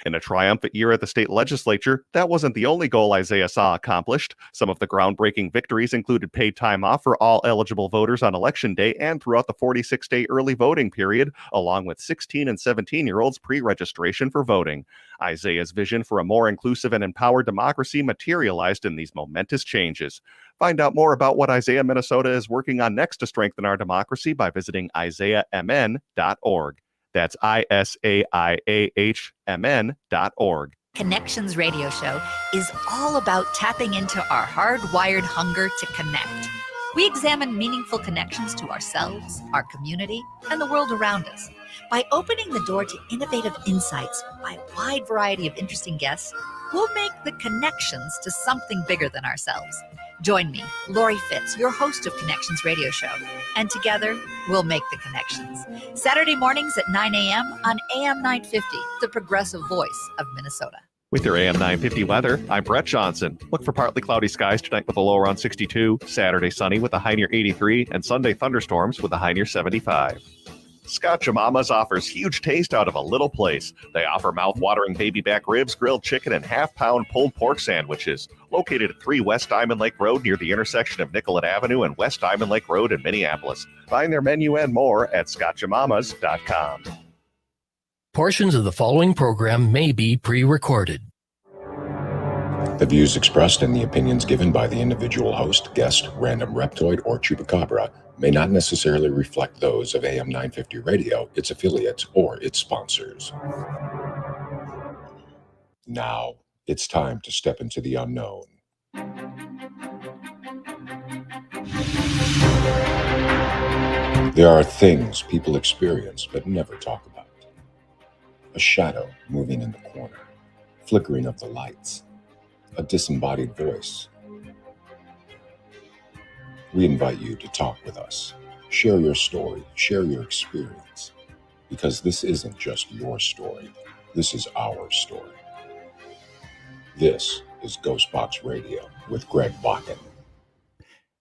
In a triumphant year at the state legislature, that wasn't the only goal Isaiah saw accomplished. Some of the groundbreaking victories included paid time off for all eligible voters on Election Day and throughout the 46-day early voting period, along with 16 and 17-year-olds pre-registration for voting. Isaiah's vision for a more inclusive and empowered democracy materialized in these momentous changes. Find out more about what Isaiah, Minnesota is working on next to strengthen our democracy by visiting isaiahmn.org. That's ISAIAHMN.org. Connections Radio Show is all about tapping into our hardwired hunger to connect. We examine meaningful connections to ourselves, our community, and the world around us. By opening the door to innovative insights by a wide variety of interesting guests, we'll make the connections to something bigger than ourselves. Join me, Lori Fitz, your host of Connections Radio Show, and together we'll make the connections. Saturday mornings at 9 a.m. on AM 950, the progressive voice of Minnesota. With your AM 950 weather, I'm Brett Johnson. Look for partly cloudy skies tonight with a low around 62, Saturday sunny with a high near 83, and Sunday thunderstorms with a high near 75. Scott Jamamas offers huge taste out of a little place. They offer mouth-watering baby back ribs, grilled chicken, and half-pound pulled pork sandwiches. Located at 3 West Diamond Lake Road near the intersection of Nicollet Avenue and West Diamond Lake Road in Minneapolis. Find their menu and more at scottjamamas.com. Portions of the following program may be pre-recorded. The views expressed and the opinions given by the individual host, guest, random reptoid, or chupacabra may not necessarily reflect those of AM 950 Radio, its affiliates, or its sponsors. Now, it's time to step into the unknown. There are things people experience but never talk about. A shadow moving in the corner, flickering of the lights, a disembodied voice. We invite you to talk with us. Share your story, share your experience, because this isn't just your story. This is our story. This is GhostBox Radio with Greg Bakun.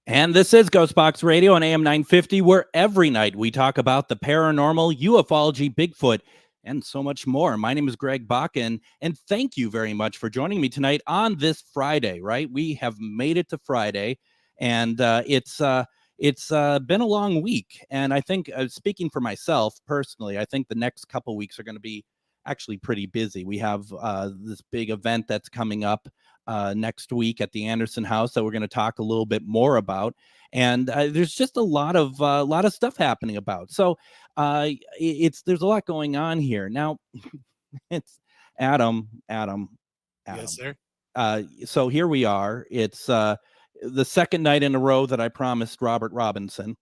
And this is GhostBox Radio on AM 950, where every night we talk about the paranormal, ufology, Bigfoot, and so much more. My name is Greg Bakun, and thank you very much for joining me tonight on this Friday, right? We have made it to Friday, and it's been a long week. And I think, speaking for myself personally, I think the next couple weeks are going to be actually pretty busy. We have this big event that's coming up next week at the Anderson House that we're going to talk a little bit more about. And there's just a lot of stuff happening about. So there's a lot going on here. Now, it's Adam. Yes, sir. So here we are. It's the second night in a row that I promised Robert Robinson.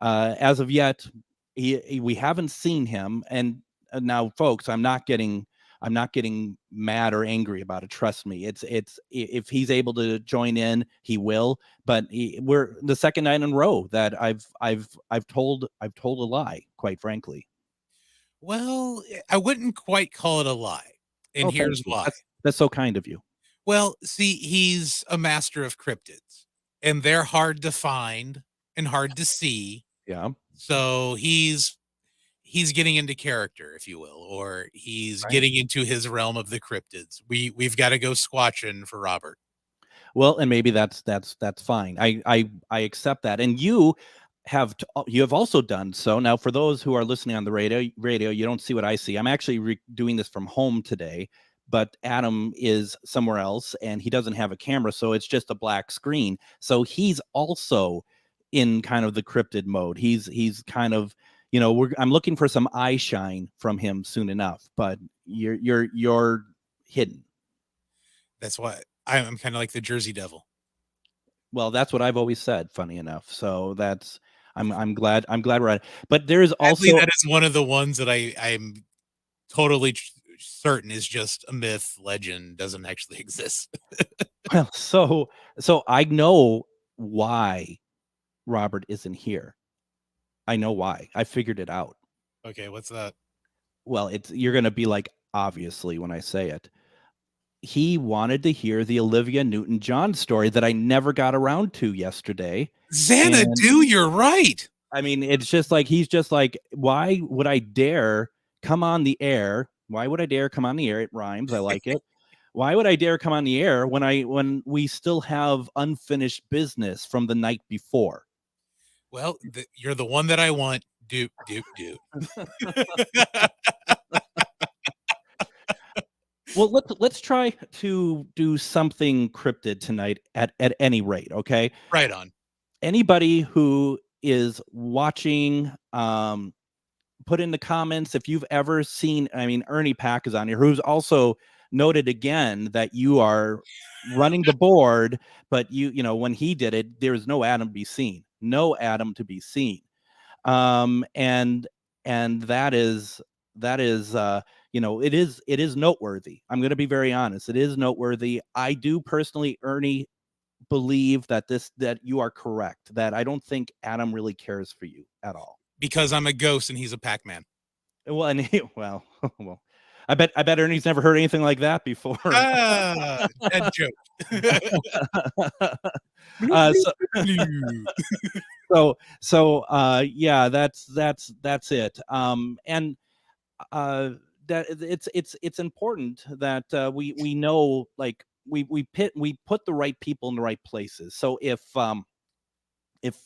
As of yet, we haven't seen him. And now, folks, I'm not getting mad or angry about it. Trust me. It's if he's able to join in, he will. But we're the second night in a row that I've told a lie, quite frankly. Well, I wouldn't quite call it a lie, and here's why. That's so kind of you. Well, see, he's a master of cryptids, and they're hard to find and hard to see. Yeah. So he's getting into character, if you will, or he's getting into his realm of the cryptids. We've got to go squatching for Robert. Well, and maybe that's fine. I accept that. And you have also done so. Now, for those who are listening on the radio, you don't see what I see. I'm actually doing this from home today, but Adam is somewhere else and he doesn't have a camera, so it's just a black screen. So he's also in kind of the cryptid mode. He's kind of, I'm looking for some eye shine from him soon enough, but you're hidden. That's why I'm kind of like the Jersey Devil. Well, that's what I've always said, funny enough. So I'm glad we're at it. But there is also, actually, that is one of the ones that I'm totally certain is just a myth, legend, doesn't actually exist. Well, so I know why Robert isn't here. I know why. I figured it out. Okay, what's that? Well, you're going to be like, obviously, when I say it. He wanted to hear the Olivia Newton-John story that I never got around to yesterday. Xanadu, you're right. I mean, it's just like, he's just like, why would I dare come on the air Why would I dare come on the air? It rhymes. I like it. Why would I dare come on the air when we still have unfinished business from the night before? Well, you're the one that I want. Doop, doop, doop. Well, let's try to do something cryptid tonight at any rate, okay? Right on. Anybody who is watching, put in the comments if you've ever seen, I mean, Ernie Pack is on here, who's also noted again that you are running the board, but you know, when he did it, there was no Adam to be seen. No Adam to be seen. And that is you know, it is noteworthy. I'm going to be very honest. It is noteworthy. I do personally, Ernie, believe that you are correct, that I don't think Adam really cares for you at all. Because I'm a ghost and he's a Pac-Man. Well, and well, I bet Ernie's never heard anything like that before. Dead joke. Yeah, that's it. And that it's important that we know, like, we put the right people in the right places. So if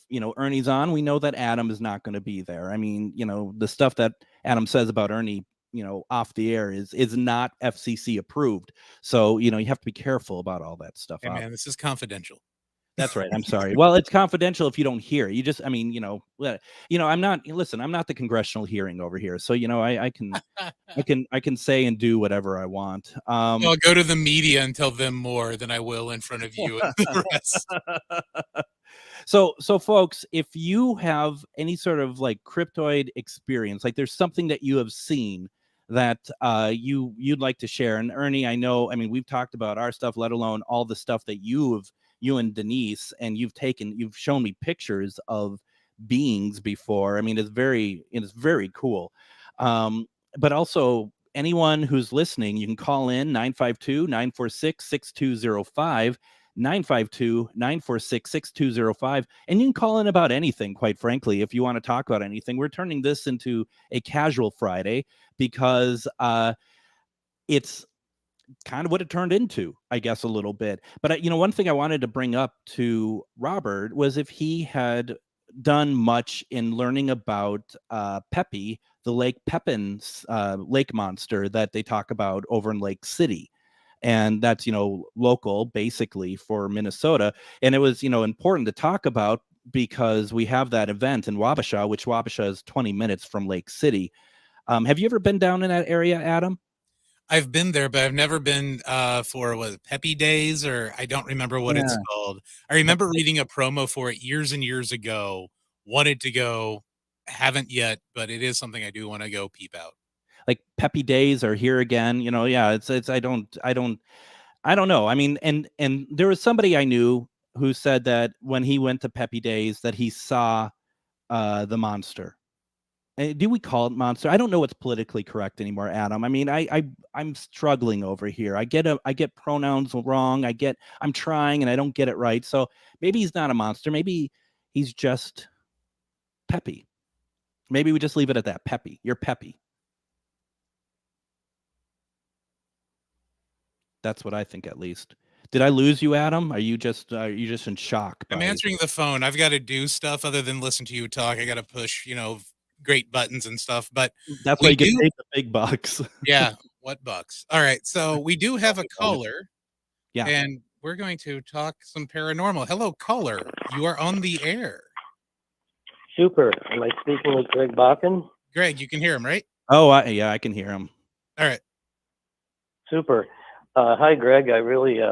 you know, Ernie's on, we know that Adam is not going to be there. I mean, you know, the stuff that Adam says about Ernie, you know, off the air is not FCC approved. So, you know, you have to be careful about all that stuff. Hey, man, this is confidential. That's right. I'm sorry. Well, it's confidential if you don't hear. You just, I mean, you know, I'm not the congressional hearing over here. So, you know, I can say and do whatever I want. I'll go to the media and tell them more than I will in front of you and the rest. So folks, if you have any sort of like cryptoid experience, like there's something that you have seen that you'd like to share. And Ernie, I know, I mean, we've talked about our stuff, let alone all the stuff that you and Denise, and you've shown me pictures of beings before. I mean, it's very cool. But also anyone who's listening, you can call in 952-946-6205. 952-946-6205, and you can call in about anything, quite frankly, if you want to talk about anything. We're turning this into a casual Friday because it's kind of what it turned into, I guess, a little bit. But you know, one thing I wanted to bring up to Robert was if he had done much in learning about Pepe, the Lake Pepin lake monster that they talk about over in Lake City. And that's, you know, local basically for Minnesota. And it was, you know, important to talk about because we have that event in Wabasha, which Wabasha is 20 minutes from Lake City. Have you ever been down in that area, Adam? I've been there, but I've never been for Pepe Days, or I don't remember what it's called. I remember reading a promo for it years and years ago. Wanted to go, haven't yet, but it is something I do want to go peep out. Like Pepe Days are here again, you know. Yeah, it's I don't know. I mean, and there was somebody I knew who said that when he went to Pepe Days that he saw the monster. Do we call it monster? I don't know what's politically correct anymore, Adam. I mean, I'm struggling over here. I get pronouns wrong. I'm trying and I don't get it right. So maybe he's not a monster. Maybe he's just Pepe. Maybe we just leave it at that. Pepe. You're Pepe. That's what I think, at least. Did I lose you, Adam? Are you just in shock? I'm answering the phone. I've got to do stuff other than listen to you talk. I got to push, you know, great buttons and stuff. But that's why you get paid the big bucks. Yeah, what bucks? All right, so we do have a caller. Yeah, and we're going to talk some paranormal. Hello, caller. You are on the air. Super. Am I speaking with Greg Bakun? Greg, you can hear him, right? Oh, yeah, I can hear him. All right. Super. Hi, Greg. I really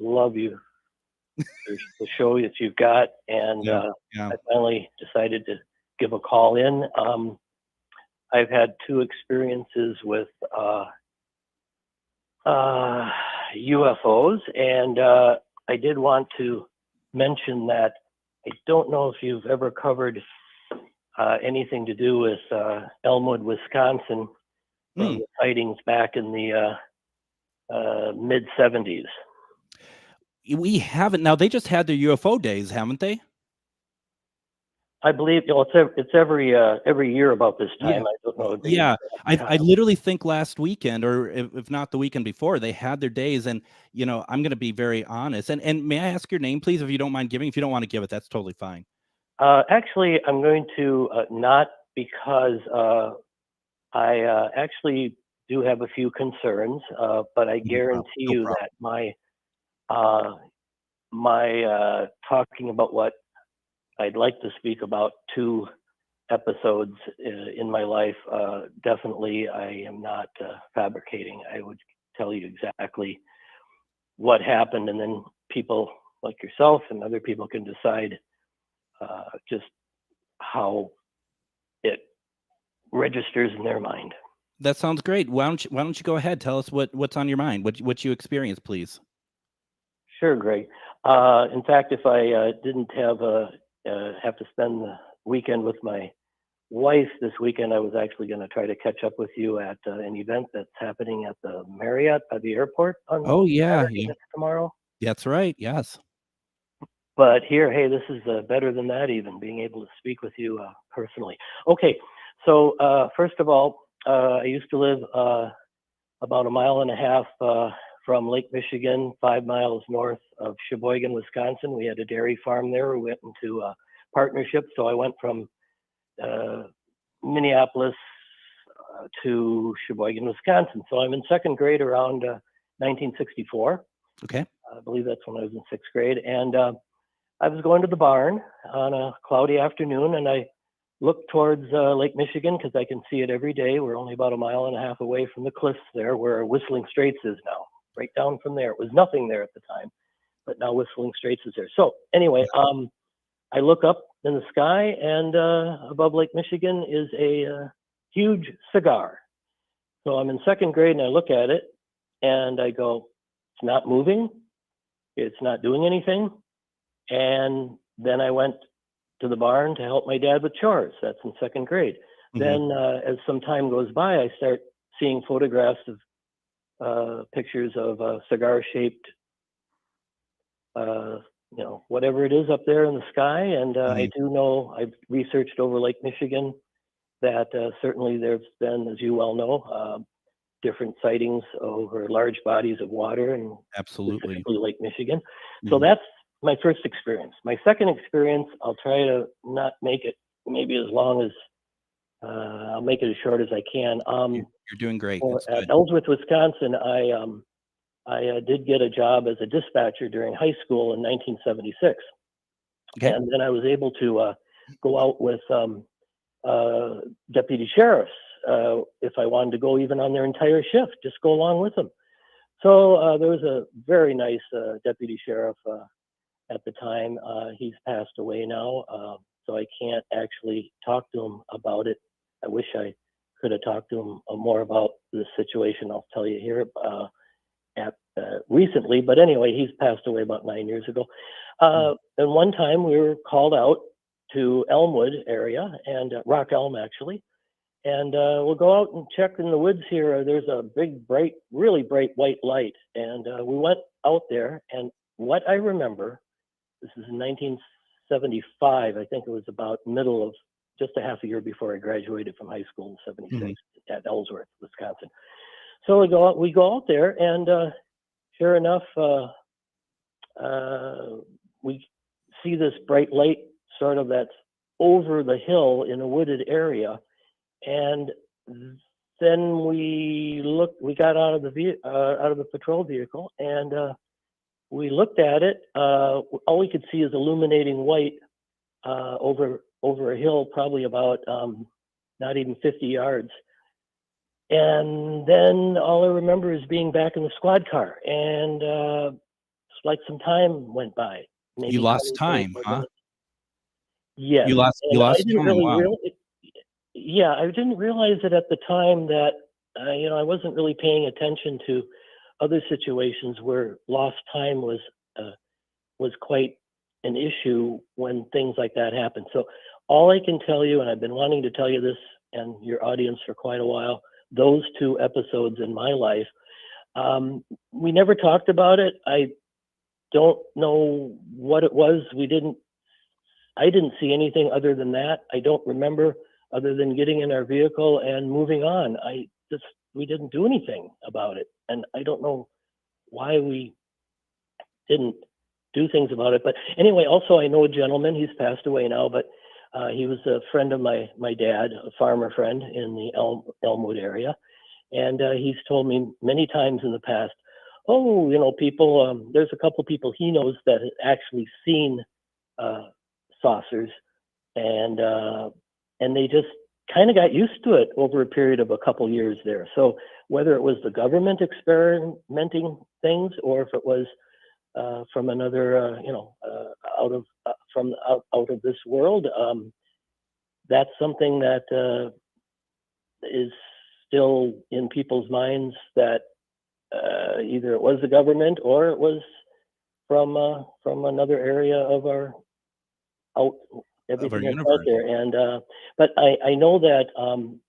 love you. The show that you've got, and I finally decided to give a call in. I've had two experiences with UFOs, and I did want to mention that I don't know if you've ever covered anything to do with Elmwood, Wisconsin, from the sightings back in the mid-'70s. We haven't. Now, they just had their UFO days, haven't they? I believe it's every year about this time. Yeah. I don't know. Yeah, I literally think last weekend, or if not the weekend before, they had their days. And I'm going to be very honest. And may I ask your name, please, if you don't mind giving? If you don't want to give it, that's totally fine. Actually, I'm going to not, because I actually do have a few concerns, but I guarantee you that my talking about what I'd like to speak about 2 episodes in my life, definitely I am not fabricating. I would tell you exactly what happened, and then people like yourself and other people can decide just how it registers in their mind. That sounds great. Why don't you go ahead? Tell us what's on your mind, what you experienced, please. Sure, Greg. In fact, if I didn't have to spend the weekend with my wife this weekend, I was actually going to try to catch up with you at an event that's happening at the Marriott by the airport on Saturday, tomorrow. That's right. Yes. But here, hey, this is better than that, even being able to speak with you personally. Okay, so first of all, I used to live about 1.5 miles from Lake Michigan, 5 miles north of Sheboygan, Wisconsin. We had a dairy farm there. We went into a partnership, so I went from Minneapolis to Sheboygan, Wisconsin. So I'm in 2nd grade around 1964. Okay. I believe that's when I was in 6th grade. And I was going to the barn on a cloudy afternoon, and I looked towards Lake Michigan because I can see it every day. We're only about 1.5 miles away from the cliffs there where Whistling Straits is now. Right down from there. It was nothing there at the time, but now Whistling Straits is there. So anyway, I look up in the sky, and above Lake Michigan is a huge cigar. So I'm in 2nd grade, and I look at it, and I go, it's not moving. It's not doing anything. And then I went to the barn to help my dad with chores. That's in 2nd grade. Mm-hmm. Then as some time goes by, I start seeing photographs of pictures of cigar-shaped, whatever it is up there in the sky. And I do know, I've researched over Lake Michigan that certainly there's been, as you well know, different sightings over large bodies of water, and absolutely Lake Michigan. So that's my first experience. My second experience, I'll try to not make it maybe as long as, I'll make it as short as I can. You're doing great. At Ellsworth, Wisconsin, I did get a job as a dispatcher during high school in 1976. Okay. And then I was able to go out with deputy sheriffs if I wanted to go even on their entire shift, just go along with them. So there was a very nice deputy sheriff at the time. He's passed away now, so I can't actually talk to him about it. I wish I could have talked to him more about the situation. I'll tell you here recently, but anyway, he's passed away about 9 years ago. And one time we were called out to Elmwood area, and Rock Elm actually, and we'll go out and check in the woods here. There's a big, bright, really bright white light, and we went out there, and what I remember, this is in 1975, I think it was about middle of, just a half a year before I graduated from high school in 76 at Ellsworth, Wisconsin. So we go out there, and sure enough, we see this bright light sort of that's over the hill in a wooded area. And then we got out of the patrol vehicle, and we looked at it. All we could see is illuminating white over a hill, probably about not even 50 yards. And then all I remember is being back in the squad car, and it's like some time went by. Maybe you lost time, huh? Yeah. You lost time. Wow. Yeah, I didn't realize it at the time that I wasn't really paying attention to other situations where lost time was quite an issue when things like that happen. So all I can tell you, and I've been wanting to tell you this and your audience for quite a while, those 2 episodes in my life, we never talked about it. I don't know what it was. We didn't I didn't see anything other than that. I don't remember other than getting in our vehicle and moving on. We didn't do anything about it. And I don't know why we didn't do things about it. But anyway, also I know a gentleman, he's passed away now, but he was a friend of my dad, a farmer friend in the Elmwood area. And he's told me many times in the past, oh, people, there's a couple people he knows that have actually seen saucers, and they just kind of got used to it over a period of a couple years there. So whether it was the government experimenting things, or if it was from another, out of this world, that's something that is still in people's minds, that either it was the government or it was from another area of our everything that's out there. And but I know that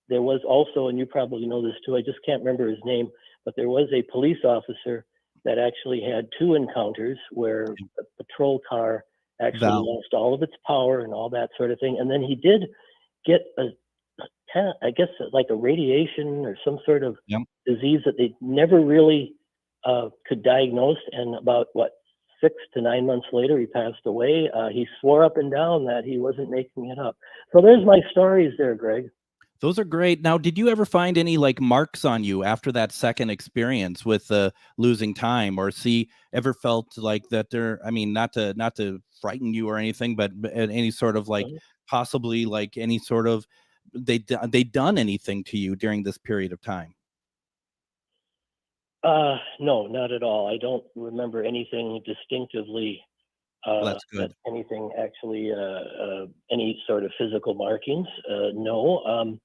there was also, and you probably know this too, I just can't remember his name, but there was a police officer that actually had 2 encounters where a patrol car actually lost all of its power and all that sort of thing. And then he did get I guess like a radiation or some sort of disease that they never really could diagnose. And about 6 to 9 months later, he passed away. He swore up and down that he wasn't making it up. So there's my stories there, Greg. Those are great. Now, did you ever find any like marks on you after that second experience with losing time, or ever felt like that there, I mean, not to frighten you or anything, but any sort of like possibly like any sort of, they done anything to you during this period of time? No, not at all. I don't remember anything distinctively. That's good. Anything actually, any sort of physical markings? No.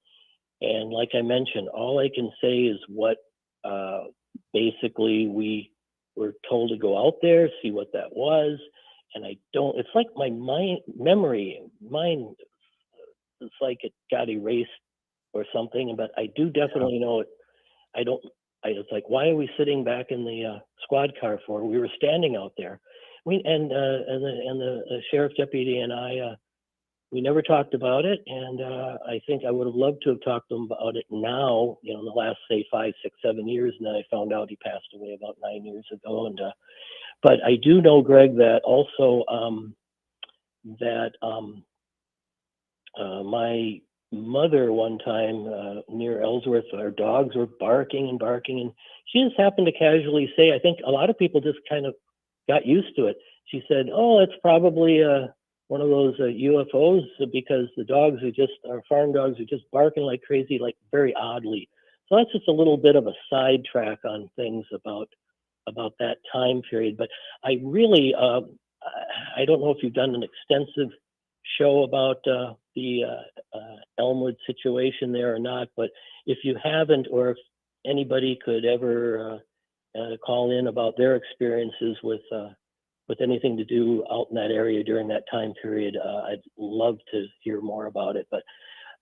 And like I mentioned, all I can say is what basically we were told to go out there, see what that was. And it's like my mind, it's like it got erased or something. But I do definitely know it. It's like, why are we sitting back in the squad car for? We were standing out there. The sheriff deputy and I, we never talked about it. And I think I would have loved to have talked to him about it now, in the last, say, 5, 6, 7 years. And then I found out he passed away about 9 years ago. And but I do know, Greg, that also my mother one time near Ellsworth, our dogs were barking and barking, and she just happened to casually say, I think a lot of people just kind of got used to it. She said, oh, it's probably one of those UFOs, because the dogs our farm dogs are just barking like crazy, like very oddly. So that's just a little bit of a sidetrack on things about that time period. But I really, I don't know if you've done an extensive show about the Elmwood situation there or not, but if you haven't, or if anybody could ever call in about their experiences with anything to do out in that area during that time period, I'd love to hear more about it. But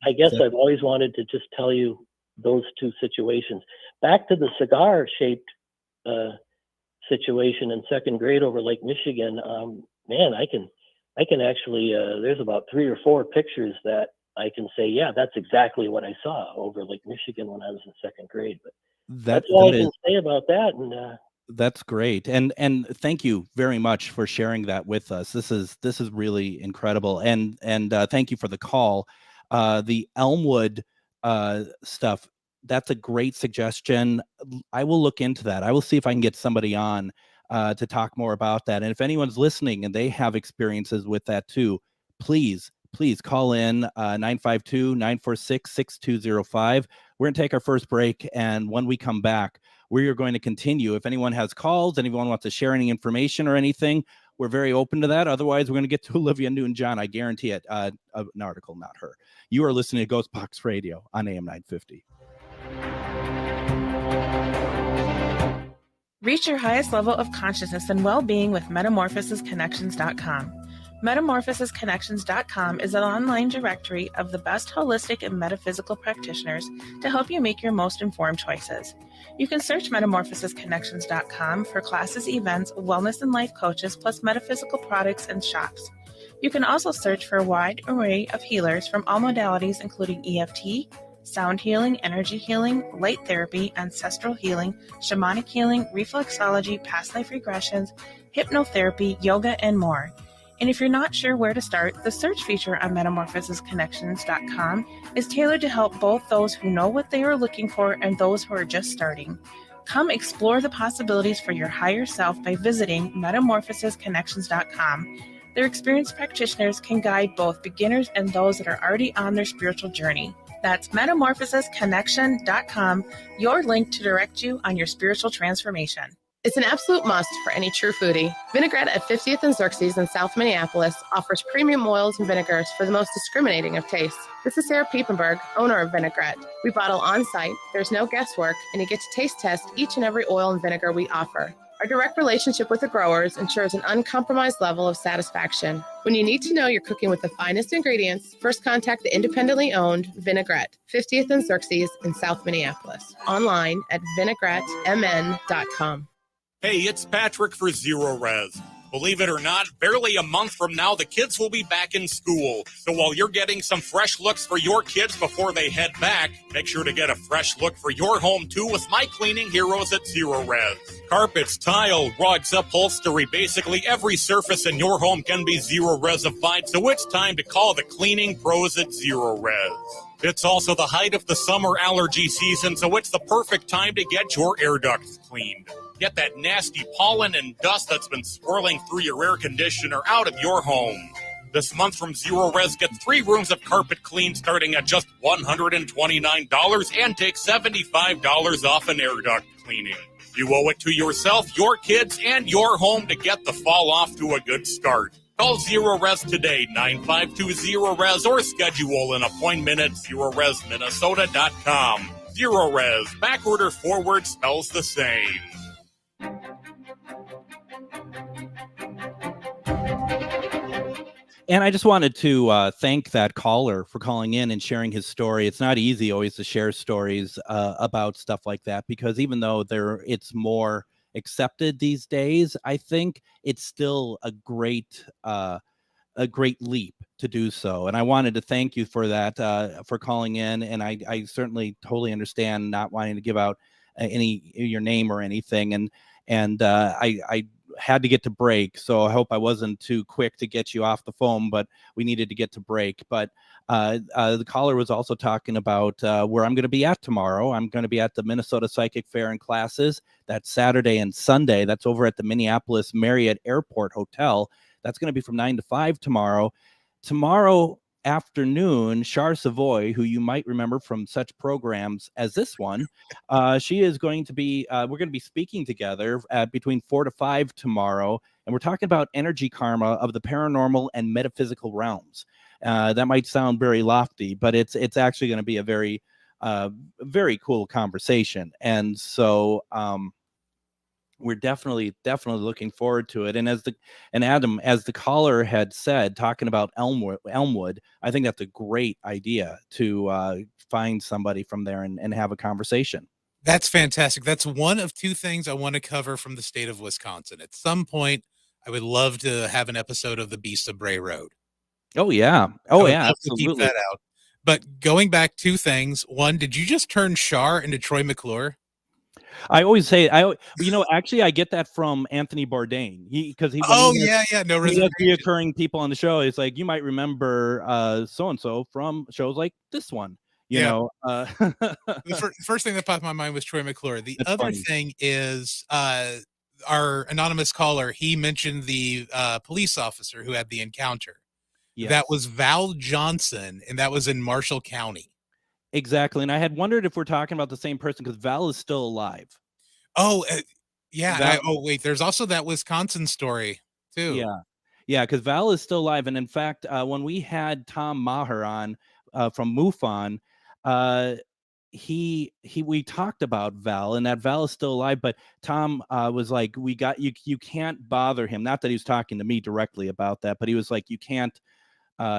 I guess I've always wanted to just tell you those 2 situations. Back to the cigar-shaped situation in 2nd grade over Lake Michigan, man, I can actually, there's about 3 or 4 pictures that I can say, yeah, that's exactly what I saw over Lake Michigan when I was in 2nd grade. But that's all I can say about that. And that's great. And thank you very much for sharing that with us. This is really incredible. And thank you for the call. The Elmwood stuff, that's a great suggestion. I will look into that. I will see if I can get somebody on to talk more about that. And if anyone's listening and they have experiences with that too, please call in 952-946-6205. We're going to take our first break. And when we come back, we are going to continue. If anyone has calls, anyone wants to share any information or anything, we're very open to that. Otherwise, we're going to get to Olivia Newton-John. I guarantee it. An article, not her. You are listening to GhostBox Radio on AM 950. Reach your highest level of consciousness and well-being with metamorphosisconnections.com. Metamorphosisconnections.com is an online directory of the best holistic and metaphysical practitioners to help you make your most informed choices. You can search metamorphosisconnections.com for classes, events, wellness and life coaches, plus metaphysical products and shops. You can also search for a wide array of healers from all modalities, including EFT, sound healing, energy healing, light therapy, ancestral healing, shamanic healing, reflexology, past life regressions, hypnotherapy, yoga, and more. And if you're not sure where to start, the search feature on metamorphosisconnections.com is tailored to help both those who know what they are looking for and those who are just starting. Come explore the possibilities for your higher self by visiting metamorphosisconnections.com. Their experienced practitioners can guide both beginners and those that are already on their spiritual journey. That's metamorphosisconnection.com, your link to direct you on your spiritual transformation. It's an absolute must for any true foodie. Vinaigrette at 50th and Xerxes in South Minneapolis offers premium oils and vinegars for the most discriminating of tastes. This is Sarah Piepenberg, owner of Vinaigrette. We bottle on site, there's no guesswork, and you get to taste test each and every oil and vinegar we offer. Our direct relationship with the growers ensures an uncompromised level of satisfaction. When you need to know you're cooking with the finest ingredients, first contact the independently owned Vinaigrette, 50th and Xerxes in South Minneapolis. Online at vinaigrettemn.com. Hey, it's Patrick for Zero Res. Believe it or not, barely a month from now, the kids will be back in school. So while you're getting some fresh looks for your kids before they head back, make sure to get a fresh look for your home, too, with my cleaning heroes at Zero Res. Carpets, tile, rugs, upholstery, basically every surface in your home can be Zero Resified, so it's time to call the cleaning pros at Zero Res. It's also the height of the summer allergy season, so it's the perfect time to get your air ducts cleaned. Get that nasty pollen and dust that's been swirling through your air conditioner out of your home. This month from Zero Res, get 3 rooms of carpet clean starting at just $129 and take $75 off an air duct cleaning. You owe it to yourself, your kids, and your home to get the fall off to a good start. Call Zero Res today, 9520-RES, or schedule an appointment at ZeroResMinnesota.com. Zero Res, backward or forward spells the same. And I just wanted to thank that caller for calling in and sharing his story. It's not easy always to share stories about stuff like that, because even though it's more accepted these days, I think it's still a great leap to do so. And I wanted to thank you for that, for calling in. And I certainly totally understand not wanting to give out your name or anything. And I had to get to break, so I hope I wasn't too quick to get you off the phone, but we needed to get to break. But the caller was also talking about where I'm going to be at tomorrow. I'm going to be at the Minnesota Psychic Fair and Classes. That's Saturday and Sunday. That's over at the Minneapolis Marriott Airport Hotel. That's going to be from 9 to 5 tomorrow. Tomorrow afternoon, Char Savoy, who you might remember from such programs as this one, she is going to be, we're going to be speaking together at between 4 to 5 tomorrow, and we're talking about energy karma of the paranormal and metaphysical realms. That might sound very lofty, but it's actually going to be a very cool conversation. And so we're definitely looking forward to it. And Adam, as the caller had said, talking about Elmwood, I think that's a great idea to find somebody from there and have a conversation. That's fantastic. That's one of 2 things I want to cover from the state of Wisconsin. At some point, I would love to have an episode of the Beast of Bray Road. Oh yeah. Oh yeah. Absolutely. Keep that out. But going back, 2 things. One, did you just turn Char into Troy McClure? I always say, actually, I get that from Anthony Bourdain. He has reoccurring people on the show. It's like, you might remember so and so from shows like this one. You know, the first thing that popped in my mind was Troy McClure. The other thing is our anonymous caller. He mentioned the police officer who had the encounter. Yes. That was Val Johnson, and that was in Marshall County. Exactly. And I had wondered if we're talking about the same person, because Val is still alive. Oh, yeah. Wait, there's also that Wisconsin story too. Yeah. Because Val is still alive. And in fact, when we had Tom Maher on from MUFON, we talked about Val, and that Val is still alive. But Tom was like, you can't bother him. Not that he was talking to me directly about that, but he was like, you can't.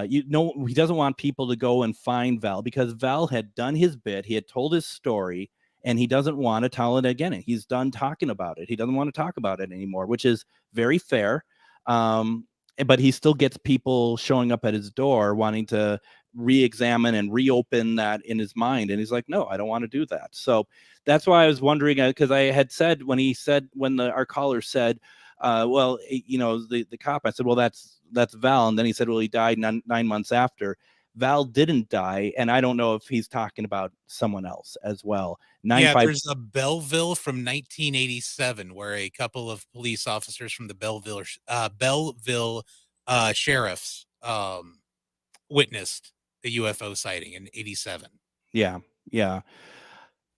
He doesn't want people to go and find Val, because Val had done his bit. He had told his story, and he doesn't want to tell it again. He's done talking about it. He doesn't want to talk about it anymore, which is very fair. but he still gets people showing up at his door wanting to re-examine and reopen that in his mind. And he's like, no, I don't want to do that. So that's why I was wondering, because I had said when our caller said, well, the cop, I said, well, that's Val. And then he said, well, he died 9 months after. Val didn't die, and I don't know if he's talking about someone else as well. There's a Belleville from 1987 where a couple of police officers from the Belleville sheriffs witnessed the UFO sighting in 87. Yeah.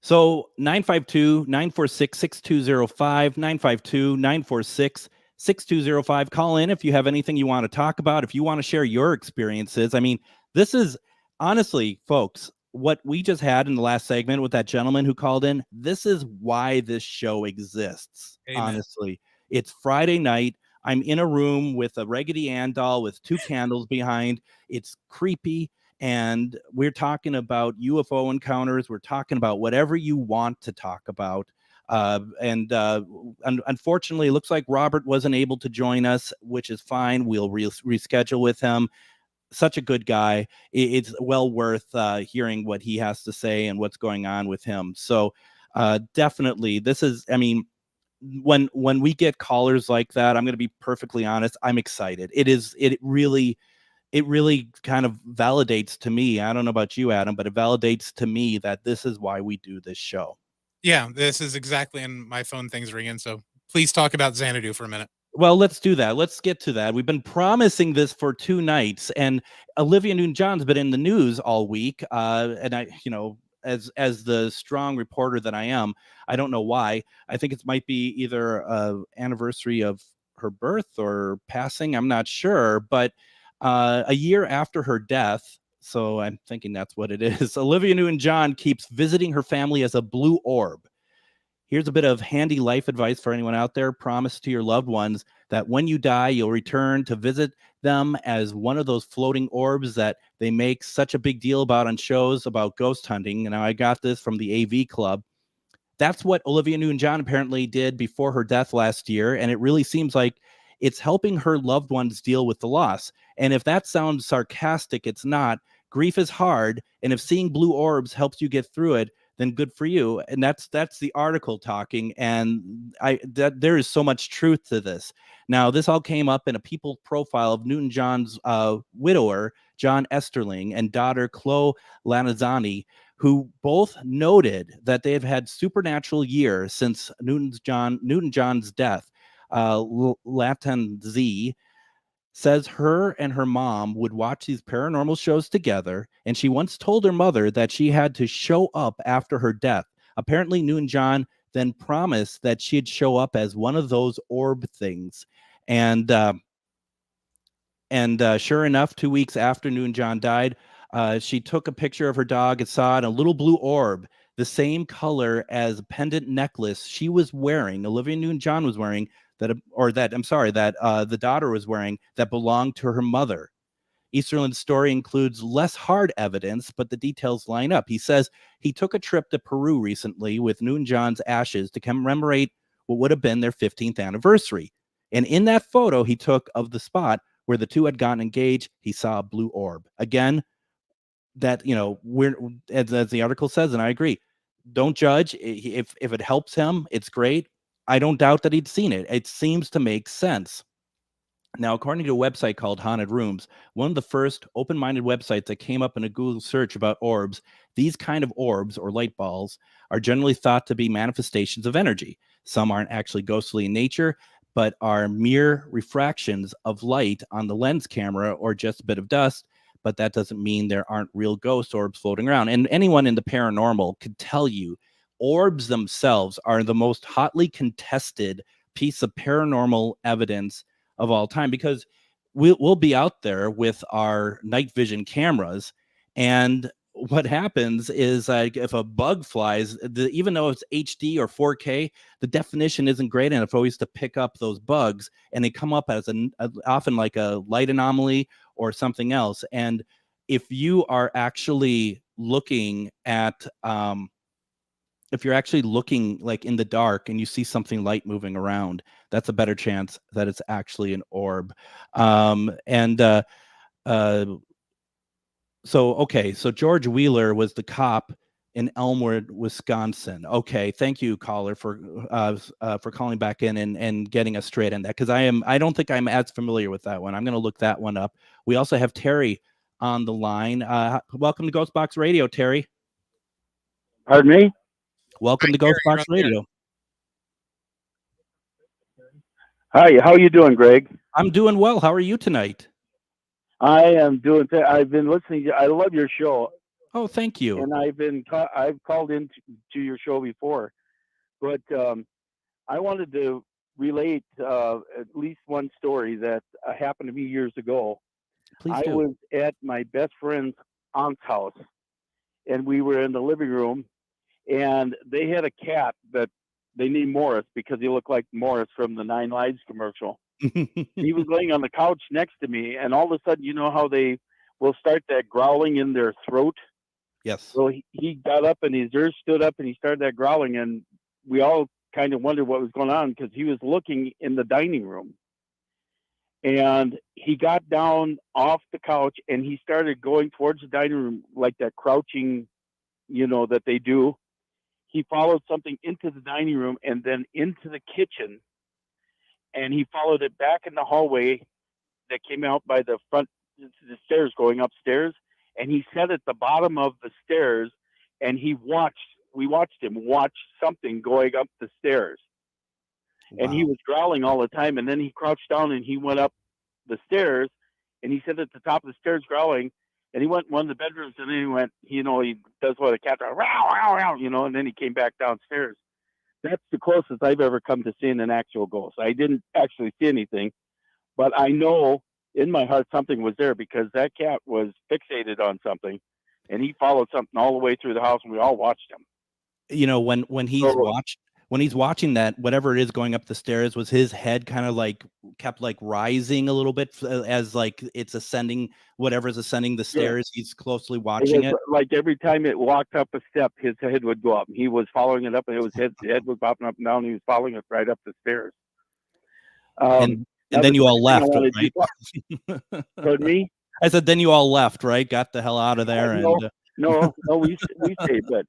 So 952-946-6205, 952-946-6205. Call in if you have anything you want to talk about, if you want to share your experiences. I mean, this is honestly, folks, what we just had in the last segment with that gentleman who called in. This is why this show exists. Amen. Honestly, it's Friday night. I'm in a room with a Raggedy Ann doll with 2 candles behind. It's creepy. And we're talking about UFO encounters. We're talking about whatever you want to talk about. Unfortunately, it looks like Robert wasn't able to join us, which is fine. We'll reschedule with him. Such a good guy. It's well worth hearing what he has to say and what's going on with him. So definitely, this is, I mean, when we get callers like that, I'm going to be perfectly honest, I'm excited. It really kind of validates to me. I don't know about you, Adam, but it validates to me that this is why we do this show. Yeah, this is exactly, and my phone thing's ringing. So please talk about Xanadu for a minute. Well, let's do that. Let's get to that. We've been promising this for 2 nights, and Olivia Newton-John's been in the news all week. And I, as the strong reporter that I am, I don't know why. I think it might be either anniversary of her birth or passing. I'm not sure, but a year after her death, so I'm thinking that's what it is, Olivia Newton-John keeps visiting her family as a blue orb. Here's a bit of handy life advice for anyone out there. Promise to your loved ones that when you die, you'll return to visit them as one of those floating orbs that they make such a big deal about on shows about ghost hunting. And I got this from the AV Club. That's what Olivia Newton-John apparently did before her death last year. And it really seems like it's helping her loved ones deal with the loss. And if that sounds sarcastic, it's not. Grief is hard. And if seeing blue orbs helps you get through it, then good for you. And that's the article talking. And there is so much truth to this. Now, this all came up in a People profile of Newton-John's widower, John Esterling, and daughter, Chloe Lanazzani, who both noted that they've had supernatural years since Newton-John's death. Latanzi says her and her mom would watch these paranormal shows together, and she once told her mother that she had to show up after her death. Apparently, Newton-John then promised that she'd show up as one of those orb things. And sure enough, 2 weeks after Newton-John died, she took a picture of her dog and saw a little blue orb, the same color as a pendant necklace she was wearing, Olivia Newton-John was wearing, that the daughter was wearing, that belonged to her mother. Easterlin's story includes less hard evidence, but the details line up. He says he took a trip to Peru recently with Newton-John's ashes to commemorate what would have been their 15th anniversary. And in that photo he took of the spot where the two had gotten engaged, he saw a blue orb. Again, that, we're, as the article says, and I agree, don't judge. If it helps him, it's great. I don't doubt that he'd seen it. It seems to make sense. Now, according to a website called Haunted Rooms, one of the first open-minded websites that came up in a Google search about orbs, these kind of orbs or light balls are generally thought to be manifestations of energy. Some aren't actually ghostly in nature, but are mere refractions of light on the lens camera or just a bit of dust. But that doesn't mean there aren't real ghost orbs floating around. And anyone in the paranormal could tell you orbs themselves are the most hotly contested piece of paranormal evidence of all time, because we'll be out there with our night vision cameras, and what happens is, like, if a bug flies, even though it's HD or 4K, the definition isn't great enough always to pick up those bugs, and they come up as often like a light anomaly or something else. And if you are actually looking at if you're actually looking like in the dark and you see something light moving around, that's a better chance that it's actually an orb. So George Wheeler was the cop in Elmwood, Wisconsin. Okay, thank you, caller, for calling back in and getting us straight in that, because I don't think I'm as familiar with that one. I'm going to look that one up. We also have Terry on the line. Welcome to GhostBox Radio, Terry. Pardon me? Welcome to GhostBox Radio. Hi, how are you doing, Greg? I'm doing well. How are you tonight? I am doing. I've been listening. I love your show. Oh, thank you. And I've called into your show before, but I wanted to relate at least one story that happened to me years ago. Please do. I was at my best friend's aunt's house, and we were in the living room, and they had a cat that they named Morris because he looked like Morris from the 9 Lives commercial. He was laying on the couch next to me, and all of a sudden, you know how they will start that growling in their throat? Yes. So he got up, and his ears stood up, and he started that growling, and we all kind of wondered what was going on because he was looking in the dining room. And he got down off the couch, and he started going towards the dining room like that crouching, that they do. He followed something into the dining room and then into the kitchen. And he followed it back in the hallway that came out by the front, the stairs going upstairs. And he sat at the bottom of the stairs, and we watched him watch something going up the stairs. Wow. And he was growling all the time. And then he crouched down and he went up the stairs, and he sat at the top of the stairs growling. And he went in one of the bedrooms, and then he went, he does what a cat does, and then he came back downstairs. That's the closest I've ever come to seeing an actual ghost. I didn't actually see anything, but I know in my heart something was there because that cat was fixated on something, and he followed something all the way through the house, and we all watched him. When he's watching that, whatever it is going up the stairs, was his head kind of like kept like rising a little bit as like it's ascending, whatever's ascending the stairs. Yeah. He's closely watching it. Like every time it walked up a step, his head would go up. He was following it up, and his head was popping up and down. And he was following it right up the stairs. And then you all left, right? Pardon me? I said, then you all left, right? Got the hell out of there. No, we stayed. But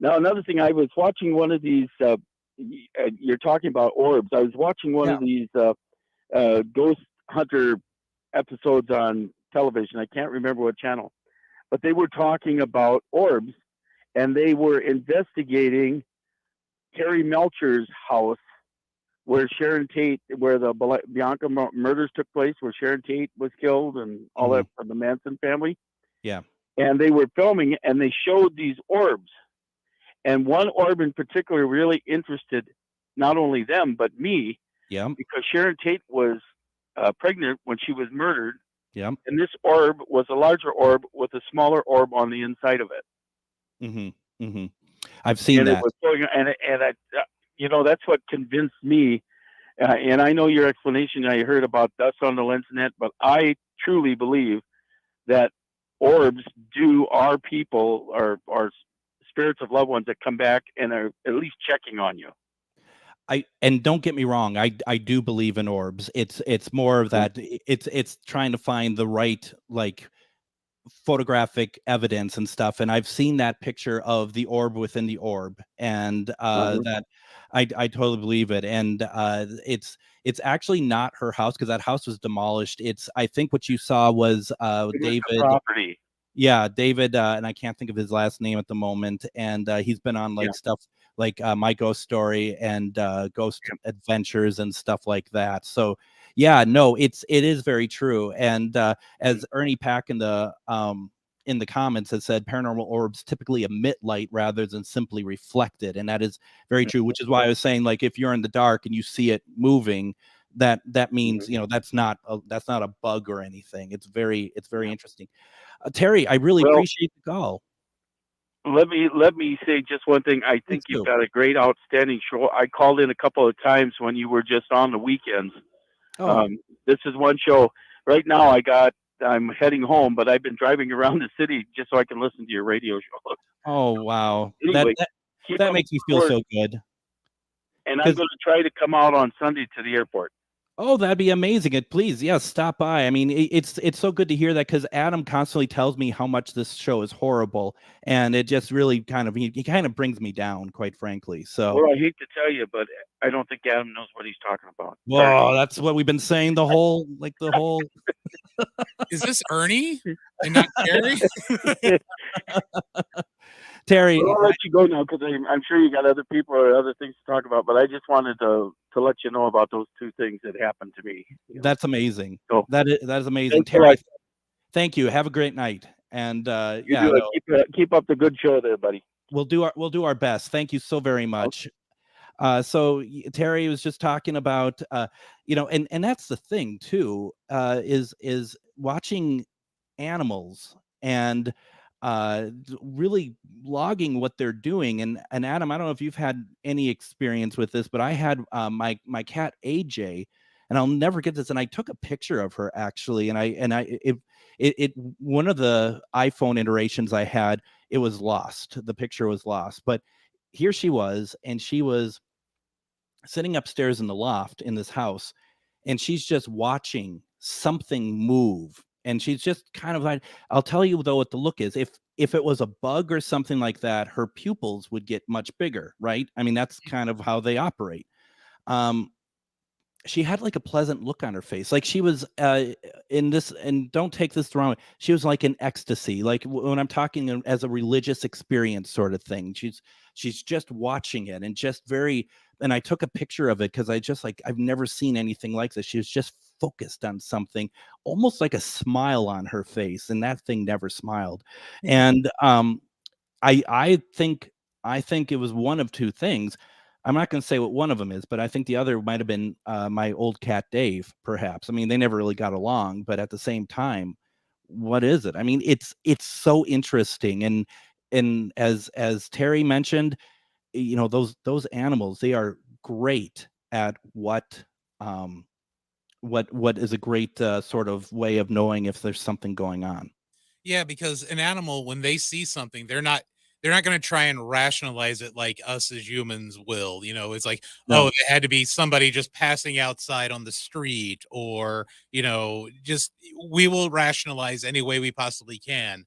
now another thing, I was watching one of these. You're talking about orbs. I was watching one of these ghost hunter episodes on television. I can't remember what channel, but they were talking about orbs, and they were investigating Terry Melcher's house, where Sharon Tate, where the Bianca murders took place, where Sharon Tate was killed, and all that from the Manson family. Yeah. And they were filming, and they showed these orbs. And one orb in particular really interested not only them, but me. Yeah. Because Sharon Tate was pregnant when she was murdered. Yeah. And this orb was a larger orb with a smaller orb on the inside of it. Mm-hmm. Mm-hmm. I've seen that. That's what convinced me. And I know your explanation. I heard about dust on the lens net, but I truly believe that orbs are people or spirits of loved ones that come back and are at least checking on you. And don't get me wrong, I do believe in orbs. It's more of that. It's trying to find the right like photographic evidence and stuff. And I've seen that picture of the orb within the orb, and that I totally believe it. And it's actually not her house because that house was demolished. I think what you saw was David. Property. Yeah, David, and I can't think of his last name at the moment. And he's been on like stuff like My Ghost Story and Ghost Adventures and stuff like that. So yeah, no, it is very true. And as Ernie Pack in the comments has said, paranormal orbs typically emit light rather than simply reflect it, and that is very true. Which is why I was saying, like, if you're in the dark and you see it moving, that means that's not a bug or anything. It's very interesting. Terry, I really appreciate the call. Let me say just one thing. I think you've got a great, outstanding show. I called in a couple of times when you were just on the weekends. This is one show. Right now, I'm heading home, but I've been driving around the city just so I can listen to your radio show. Oh wow! Anyway, that makes me feel so good. And I'm going to try to come out on Sunday to the airport. Oh, that'd be amazing. Please, yes, stop by. I mean, it's so good to hear that, because Adam constantly tells me how much this show is horrible, and it just really he kind of brings me down, quite frankly. So, well, I hate to tell you, but I don't think Adam knows what he's talking about. Well, that's what we've been saying the whole. Is this Ernie and not Terry? Terry, I'll let you go now, because I'm sure you got other people or other things to talk about. But I just wanted to let you know about those two things that happened to me. That's amazing. So, that is amazing, Terry. Thank you. Have a great night. And keep up the good show there, buddy. We'll do our best. Thank you so very much. Okay. So Terry was just talking about, and that's the thing too, is watching animals and really logging what they're doing. And Adam, I don't know if you've had any experience with this, but I had my cat AJ, and I'll never get this. And I took a picture of her actually, and it one of the iPhone iterations I had, it was lost. The picture was lost, but here she was, and she was sitting upstairs in the loft in this house, and she's just watching something move. And she's just kind of like, I'll tell you though what the look is. If it was a bug or something like that, her pupils would get much bigger, right? I mean, that's kind of how they operate. She had like a pleasant look on her face. Like she was in this, and don't take this the wrong way, she was like in ecstasy. Like when I'm talking as a religious experience sort of thing, she's just watching it and just very, and I took a picture of it because I've never seen anything like this. She was just focused on something, almost like a smile on her face, and that thing never smiled. And I think it was one of two things. I'm not going to say what one of them is, but I think the other might have been my old cat Dave, perhaps. I mean, they never really got along, but at the same time, what is it? I mean, it's so interesting, and as Terry mentioned, those animals, they are great at what is a great sort of way of knowing if there's something going on. Yeah, because an animal, when they see something, they're not going to try and rationalize it like us as humans will. It's like, no, it had to be somebody just passing outside on the street, or, just we will rationalize any way we possibly can.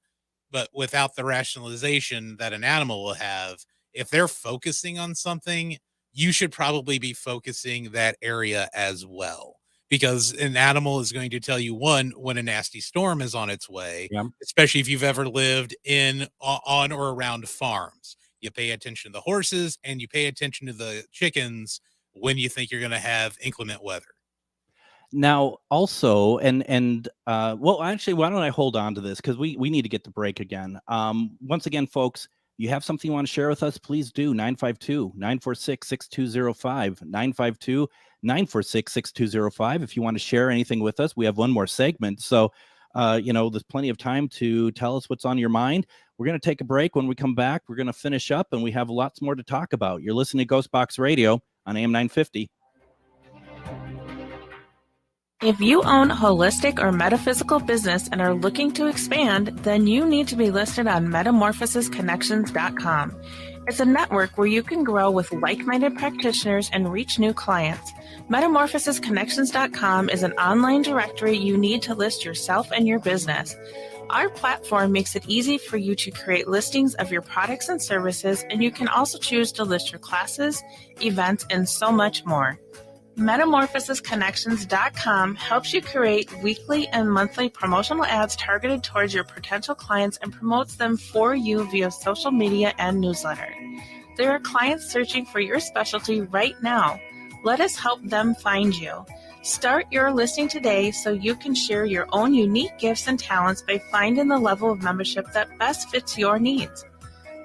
But without the rationalization that an animal will have, if they're focusing on something, you should probably be focusing that area as well. Because an animal is going to tell you, one, when a nasty storm is on its way, especially if you've ever lived on or around farms. You pay attention to the horses and you pay attention to the chickens when you think you're going to have inclement weather. Now, also, well, actually, why don't I hold on to this, because we need to get to break again. Once again, folks, you have something you want to share with us, please do. 952-946-6205, 952-946-6205. If you want to share anything with us, we have one more segment. So, there's plenty of time to tell us what's on your mind. We're going to take a break. When we come back, we're going to finish up, and we have lots more to talk about. You're listening to GhostBox Radio on AM 950. If you own a holistic or metaphysical business and are looking to expand, then you need to be listed on metamorphosisconnections.com. It's a network where you can grow with like-minded practitioners and reach new clients. Metamorphosisconnections.com is an online directory you need to list yourself and your business. Our platform makes it easy for you to create listings of your products and services, and you can also choose to list your classes, events, and so much more. Metamorphosisconnections.com helps you create weekly and monthly promotional ads targeted towards your potential clients and promotes them for you via social media and newsletter. There are clients searching for your specialty right now. Let us help them find you. Start your listing today so you can share your own unique gifts and talents by finding the level of membership that best fits your needs.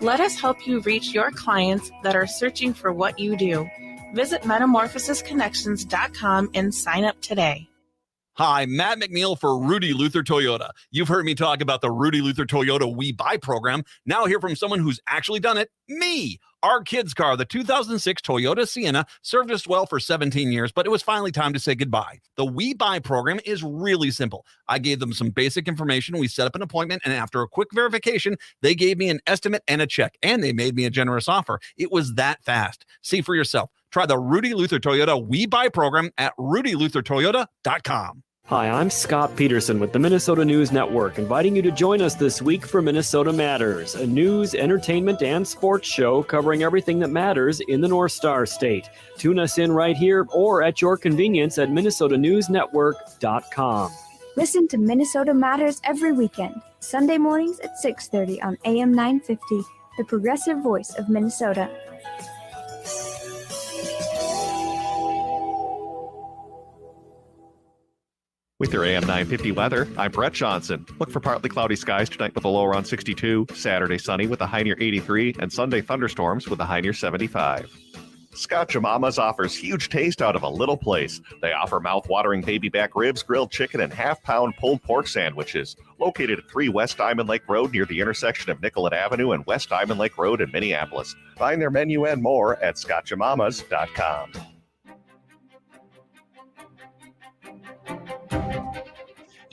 Let us help you reach your clients that are searching for what you do. Visit metamorphosisconnections.com and sign up today. Hi, Matt McNeil for Rudy Luther Toyota. You've heard me talk about the Rudy Luther Toyota We Buy program. Now hear from someone who's actually done it, me. Our kids' car, the 2006 Toyota Sienna, served us well for 17 years, but it was finally time to say goodbye. The We Buy program is really simple. I gave them some basic information. We set up an appointment, and after a quick verification, they gave me an estimate and a check, and they made me a generous offer. It was that fast. See for yourself. Try the Rudy Luther Toyota We Buy program at rudyluthertoyota.com. Hi, I'm Scott Peterson with the Minnesota News Network, inviting you to join us this week for Minnesota Matters, a news, entertainment, and sports show covering everything that matters in the North Star State. Tune us in right here or at your convenience at minnesotanewsnetwork.com. Listen to Minnesota Matters every weekend, Sunday mornings at 6:30 on AM 950, the progressive voice of Minnesota. With your AM 950 weather, I'm Brett Johnson. Look for partly cloudy skies tonight with a low around 62, Saturday sunny with a high near 83, and Sunday thunderstorms with a high near 75. Scott Jamamas offers huge taste out of a little place. They offer mouth-watering baby back ribs, grilled chicken, and half-pound pulled pork sandwiches. Located at 3 West Diamond Lake Road near the intersection of Nicollet Avenue and West Diamond Lake Road in Minneapolis. Find their menu and more at scottjamamas.com.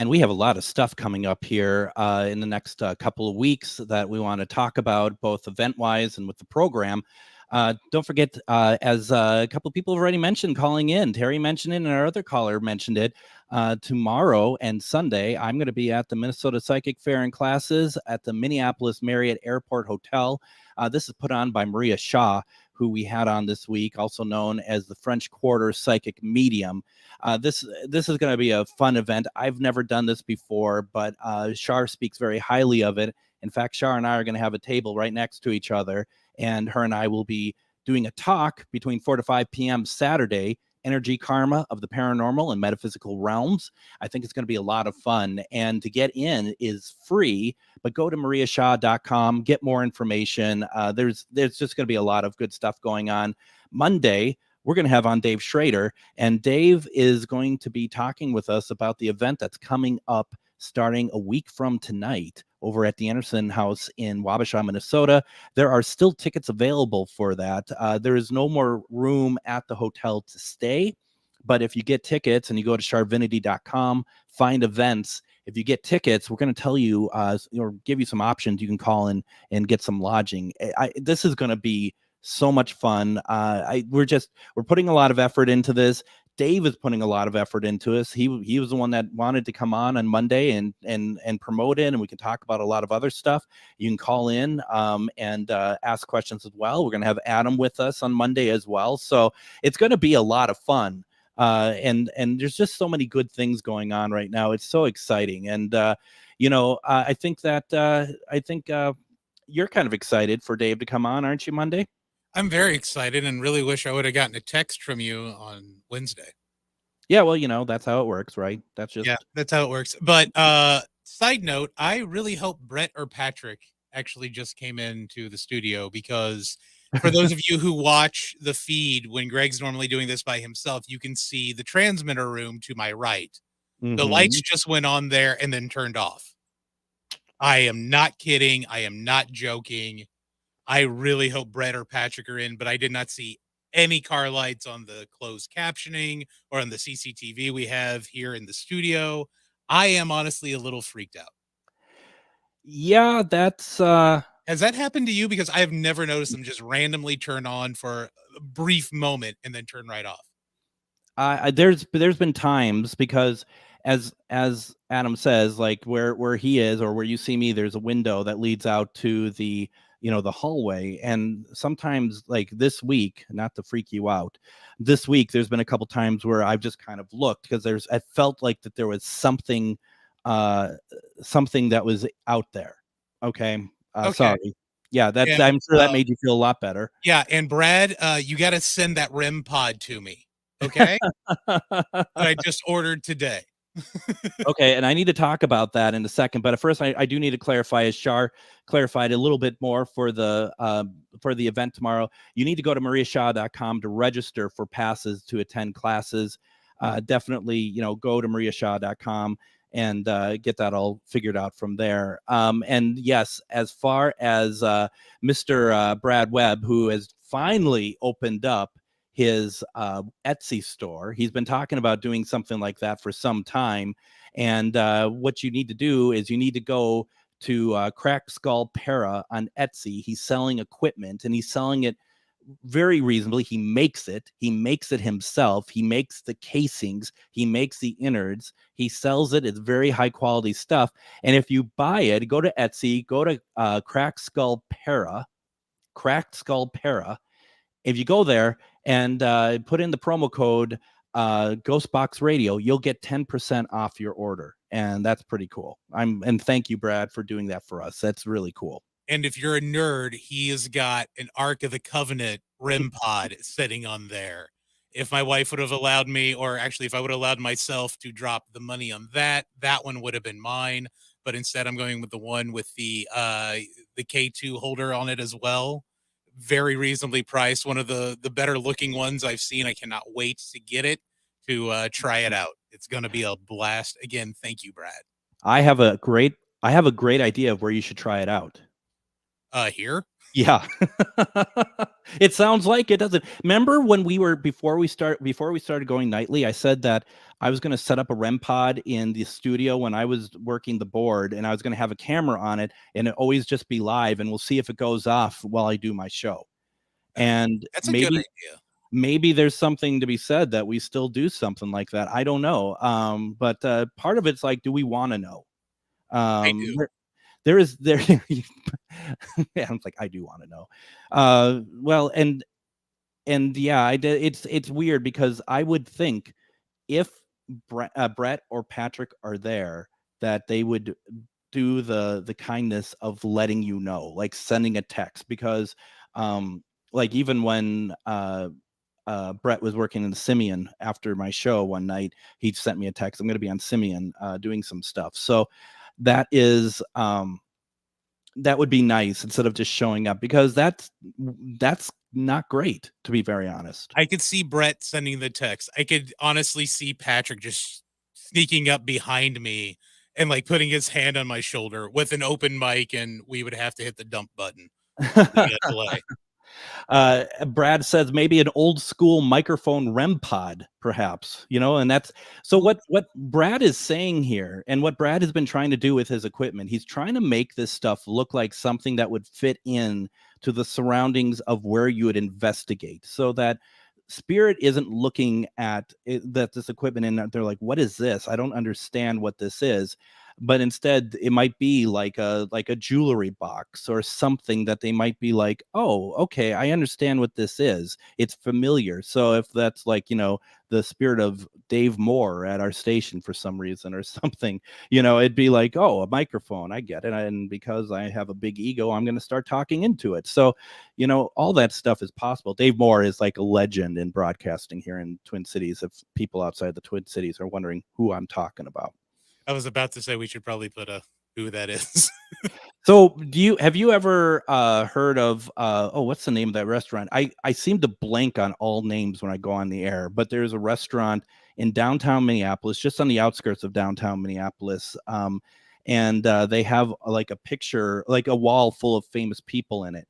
And we have a lot of stuff coming up here in the next couple of weeks that we want to talk about, both event-wise and with the program. Don't forget, as a couple of people have already mentioned calling in, Terry mentioned it and our other caller mentioned it, tomorrow and Sunday, I'm going to be at the Minnesota Psychic Fair and Classes at the Minneapolis Marriott Airport Hotel. This is put on by Maria Shaw, who we had on this week, also known as the French Quarter Psychic Medium. This is going to be a fun event. I've never done this before, but Shar speaks very highly of it. In fact, Shar and I are going to have a table right next to each other, and her and I will be doing a talk between 4 to 5 p.m. Saturday, Energy Karma of the Paranormal and Metaphysical Realms. I think it's going to be a lot of fun, and to get in is free, but go to mariashaw.com, get more information. There's just going to be a lot of good stuff going on. Monday, we're going to have on Dave Schrader, and Dave is going to be talking with us about the event that's coming up starting a week from tonight over at the Anderson House in Wabasha, Minnesota. There are still tickets available for that. There is no more room at the hotel to stay, but if you get tickets and you go to charvinity.com, find events. If you get tickets, we're going to tell you or give you some options. You can call in and get some lodging. This is going to be so much fun. We're putting a lot of effort into this. Dave is putting a lot of effort into us. He was the one that wanted to come on Monday and promote it, and we can talk about a lot of other stuff. You can call in and ask questions as well. We're going to have Adam with us on Monday as well, so it's going to be a lot of fun. And there's just so many good things going on right now. It's so exciting, and I think you're kind of excited for Dave to come on, aren't you, Monday? I'm very excited and really wish I would have gotten a text from you on Wednesday. Yeah, well, that's how it works, right? That's how it works. But side note, I really hope Brett or Patrick actually just came into the studio, because for those of you who watch the feed when Greg's normally doing this by himself, you can see the transmitter room to my right. Mm-hmm. The lights just went on there and then turned off. I am not kidding. I am not joking. I really hope Brett or Patrick are in, but I did not see any car lights on the closed captioning or on the CCTV we have here in the studio. I am honestly a little freaked out. Yeah, that's... Has that happened to you? Because I have never noticed them just randomly turn on for a brief moment and then turn right off. There's been times, because as Adam says, like where he is or where you see me, there's a window that leads out to the hallway. And sometimes, like this week, not to freak you out, this week, there's been a couple times where I've just kind of looked, because I felt like that there was something that was out there. Okay. Sorry. Yeah. I'm sure that made you feel a lot better. Yeah. And Brad, you got to send that REM pod to me. Okay. That I just ordered today. Okay, and I need to talk about that in a second, but at first I do need to clarify, as Shar clarified a little bit more for the event tomorrow. You need to go to mariashaw.com to register for passes to attend classes. Definitely, go to mariashaw.com and get that all figured out from there. And yes, as far as Mr. Brad Webb, who has finally opened up his Etsy store. He's been talking about doing something like that for some time. And what you need to do is you need to go to Crack Skull Para on Etsy. He's selling equipment, and he's selling it very reasonably. He makes it himself. He makes the casings, he makes the innards, he sells it. It's very high quality stuff. And if you buy it, go to Etsy, go to Cracked Skull Para. If you go there and put in the promo code GhostBox Radio, you'll get 10% off your order. And that's pretty cool. And thank you, Brad, for doing that for us. That's really cool. And if you're a nerd, he has got an Ark of the Covenant REM pod sitting on there. If my wife would have allowed me, or actually if I would have allowed myself to drop the money on that one would have been mine. But instead I'm going with the one with the K2 holder on it as well. Very reasonably priced. One of the better looking ones I've seen. I cannot wait to get it, to try it out. It's going to be a blast. Again, thank you, Brad. I have a great idea of where you should try it out. Here? Yeah. It sounds like it, doesn't. Remember when before we started going nightly, I said that I was going to set up a REM pod in the studio when I was working the board, and I was going to have a camera on it, and it always just be live, and we'll see if it goes off while I do my show. And that's a good idea. Maybe there's something to be said that we still do something like that. I don't know. But part of it's like, do we want to know? I do. There. Yeah, I'm like, I do want to know. Well, and yeah, I did. It's weird because I would think if Brett or Patrick are there, that they would do the kindness of letting you know, like sending a text, because like even when Brett was working in the Simeon after my show one night, he sent me a text. I'm going to be on Simeon doing some stuff. So that is that would be nice instead of just showing up, because that's not great, to be very honest. I could see Brett sending the text. I could honestly see Patrick just sneaking up behind me and like putting his hand on my shoulder with an open mic, and we would have to hit the dump button. Brad says maybe an old school microphone REM pod, perhaps, and that's so what Brad is saying here, and what Brad has been trying to do with his equipment. He's trying to make this stuff look like something that would fit in to the surroundings of where you would investigate, so that Spirit isn't looking at this equipment and they're like, what is this? I don't understand what this is. But instead, it might be like a jewelry box or something that they might be like, oh, okay, I understand what this is. It's familiar. So if that's like, the spirit of Dave Moore at our station for some reason or something, it'd be like, oh, a microphone. I get it. And because I have a big ego, I'm going to start talking into it. So, all that stuff is possible. Dave Moore is like a legend in broadcasting here in Twin Cities. If people outside the Twin Cities are wondering who I'm talking about. I was about to say we should probably put who that is. So have you ever heard of what's the name of that restaurant? I seem to blank on all names when I go on the air, but there's a restaurant in downtown Minneapolis, just on the outskirts of downtown Minneapolis. And they have like a picture, like a wall full of famous people in it,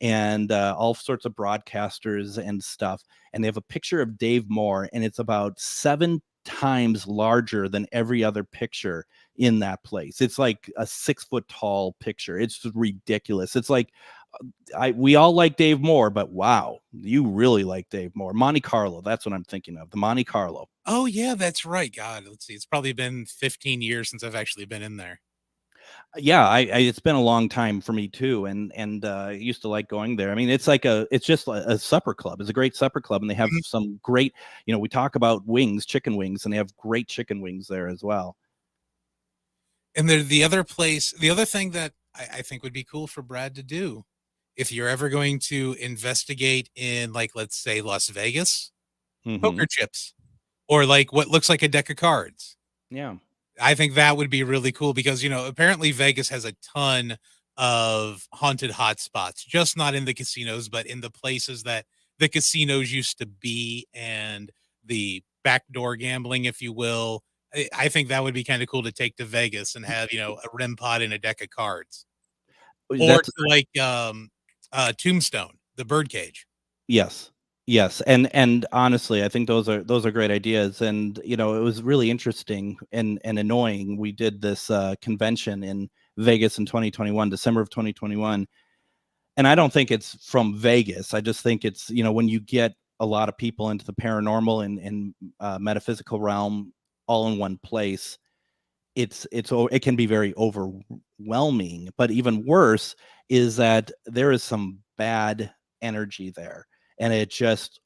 and all sorts of broadcasters and stuff. And they have a picture of Dave Moore, and it's about 7 times larger than every other picture in that place. It's like a 6 foot tall picture. It's ridiculous. It's like we all like Dave Moore, but wow, you really like Dave Moore. Monte Carlo, that's what I'm thinking of. The Monte Carlo. Oh yeah, that's right. God, let's see. It's probably been 15 years since I've actually been in there. Yeah, it's been a long time for me too, and I used to like going there. I mean, it's just a supper club. It's a great supper club, and they have some great, we talk about wings, chicken wings, and they have great chicken wings there as well. And the other thing that I think would be cool for Brad to do, if you're ever going to investigate in, like, let's say Las Vegas, poker chips, or like what looks like a deck of cards. Yeah. I think that would be really cool because, apparently Vegas has a ton of haunted hotspots, just not in the casinos, but in the places that the casinos used to be, and the backdoor gambling, if you will. I think that would be kind of cool to take to Vegas and have, a REM pod and a deck of cards. Or That's to like Tombstone, the birdcage. Yes. Yes. And honestly, I think those are great ideas. And it was really interesting and annoying. We did this convention in Vegas in 2021, December of 2021. And I don't think it's from Vegas. I just think it's, when you get a lot of people into the paranormal and metaphysical realm all in one place, it can be very overwhelming. But even worse is that there is some bad energy there, and it just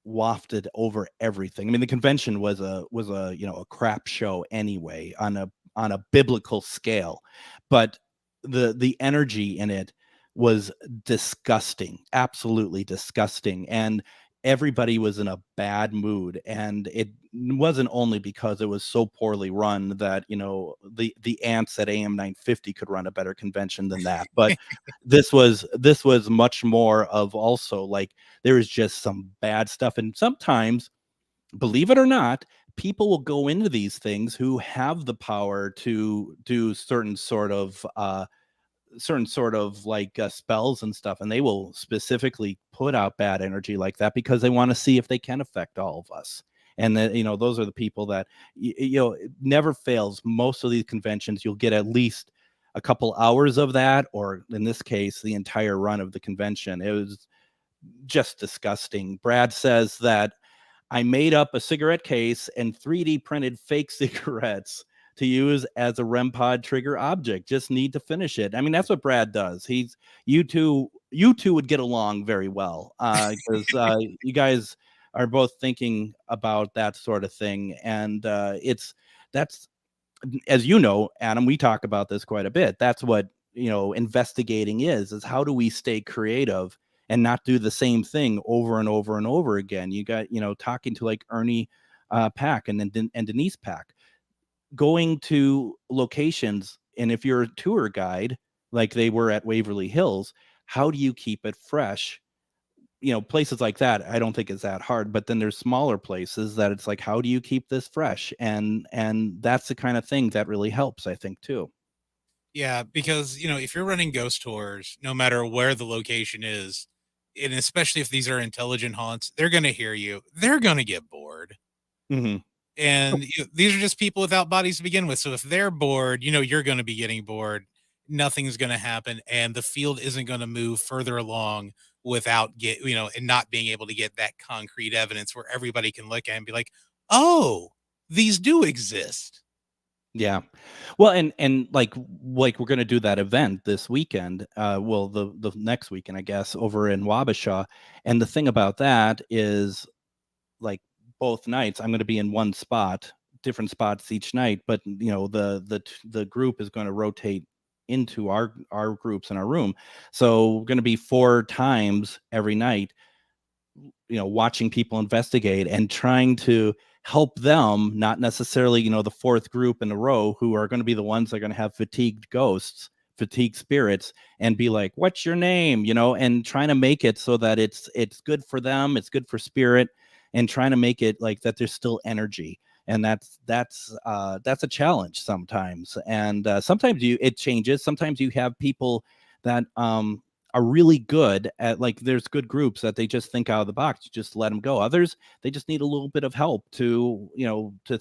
wafted over everything. I mean, the convention was a a crap show anyway on a biblical scale, but the energy in it was disgusting, absolutely disgusting. And everybody was in a bad mood, and it wasn't only because it was so poorly run that the ants at AM 950 could run a better convention than that, but this was much more of also like there is just some bad stuff. And sometimes, believe it or not, people will go into these things who have the power to do certain sort of like spells and stuff, and they will specifically put out bad energy like that because they want to see if they can affect all of us. And then those are the people that it never fails. Most of these conventions, you'll get at least a couple hours of that, or in this case, the entire run of the convention. It was just disgusting. Brad says that I made up a cigarette case and 3D printed fake cigarettes to use as a REM pod trigger object. Just need to finish it. I mean, that's what Brad does. You two would get along very well because you guys are both thinking about that sort of thing. And that's, as you know, Adam, we talk about this quite a bit. That's what, investigating is how do we stay creative and not do the same thing over and over and over again. You got, talking to like Ernie Pack and Denise Pack, going to locations, and if you're a tour guide like they were at Waverly Hills, how do you keep it fresh? Places like that, I don't think it's that hard, but then there's smaller places that it's like, how do you keep this fresh? And that's the kind of thing that really helps, I think, too. Yeah, because if you're running ghost tours, no matter where the location is, and especially if these are intelligent haunts, they're going to hear you. They're going to get bored. Mm-hmm. And these are just people without bodies to begin with. So if they're bored, you're going to be getting bored. Nothing's going to happen, and the field isn't going to move further along without and not being able to get that concrete evidence where everybody can look at and be like, oh, these do exist. Yeah. Well, and like we're going to do that event this weekend. The next weekend, I guess, over in Wabasha. And the thing about that is, like, both nights I'm going to be in one spot, different spots each night, but the group is going to rotate into our groups in our room. So we're going to be 4 times every night, watching people investigate and trying to help them, not necessarily, the 4th group in a row who are going to be the ones that are going to have fatigued ghosts, fatigued spirits, and be like, what's your name? And trying to make it so that it's good for them, it's good for spirit, and trying to make it like that there's still energy. And that's a challenge sometimes. And sometimes it changes. Sometimes you have people that are really good at, like, there's good groups that they just think out of the box. You just let them go. Others, they just need a little bit of help to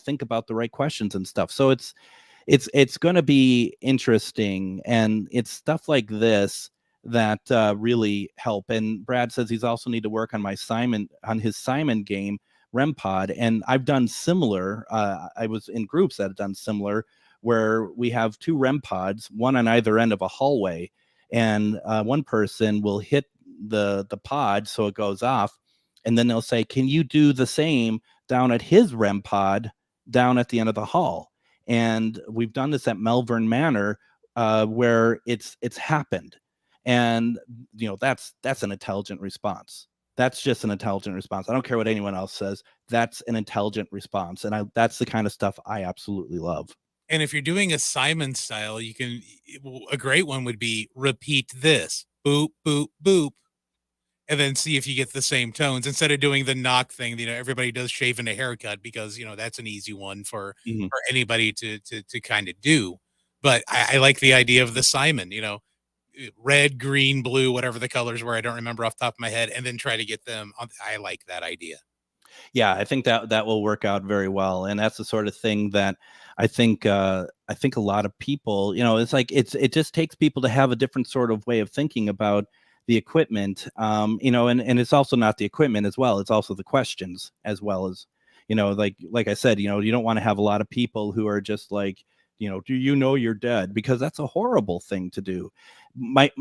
think about the right questions and stuff. So it's going to be interesting. And it's stuff like this that really help. And Brad says he's also need to work on his Simon game, REM pod. And I've done similar. I was in groups that have done similar, where we have 2 REM pods, one on either end of a hallway, and one person will hit the pod so it goes off, and then they'll say, can you do the same down at his REM pod down at the end of the hall? And we've done this at Melbourne Manor, where it's happened. And that's an intelligent response. That's just an intelligent response. I don't care what anyone else says. That's an intelligent response. And that's the kind of stuff I absolutely love. And if you're doing a Simon style, a great one would be repeat this. Boop, boop, boop. and then see if you get the same tones instead of doing the knock thing. Everybody does shave and a haircut because that's an easy one for anybody to kind of do. But I like the idea of the Simon, red, green, blue, whatever the colors were. I don't remember off the top of my head, and then try to get them. I like that idea. Yeah, I think that will work out very well, and that's the sort of thing that I think a lot of people, it's like it just takes people to have a different sort of way of thinking about the equipment, and it's also not the equipment as well; it's also the questions as well as, like I said, you don't want to have a lot of people who are just like, do you know you're dead? Because that's a horrible thing to do. My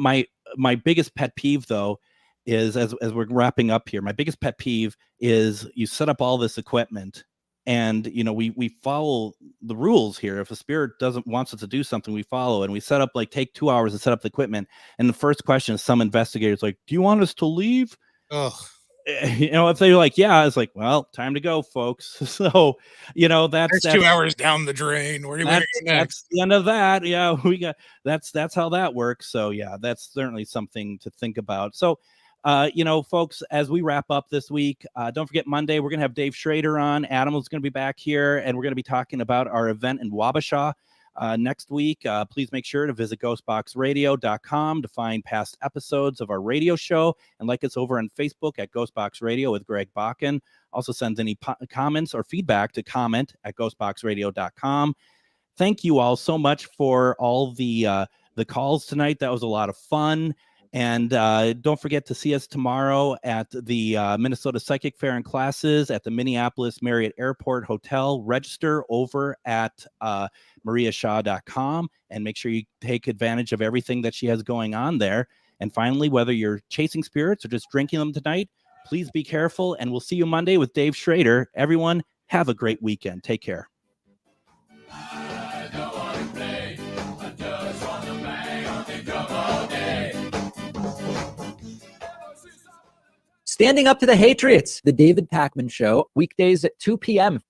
biggest pet peeve, though, is as we're wrapping up here, my biggest pet peeve is you set up all this equipment and we follow the rules here. If a spirit wants us to do something, we follow, and we set up, like, take 2 hours to set up the equipment, and the first question is some investigators like, do you want us to leave? If they're like, yeah, it's like, well, time to go, folks. So that's 2 hours down the drain. Where do you want to go next? That's the end of that. Yeah, that's how that works. So yeah, that's certainly something to think about. So folks, as we wrap up this week, don't forget Monday, we're going to have Dave Schrader on. Adam is going to be back here, and we're going to be talking about our event in Wabasha next week. Please make sure to visit ghostboxradio.com to find past episodes of our radio show, and like us over on Facebook at GhostBox Radio with Greg Bakun. Also send any comments or feedback to comment@ghostboxradio.com. Thank you all so much for all the calls tonight. That was a lot of fun. And don't forget to see us tomorrow at the Minnesota Psychic Fair and Classes at the Minneapolis Marriott Airport Hotel. Register over at mariashaw.com and make sure you take advantage of everything that she has going on there. And finally, whether you're chasing spirits or just drinking them tonight, please be careful. And we'll see you Monday with Dave Schrader. Everyone, have a great weekend. Take care. Standing Up to the Hatriots, the David Pakman Show, weekdays at 2 p.m. on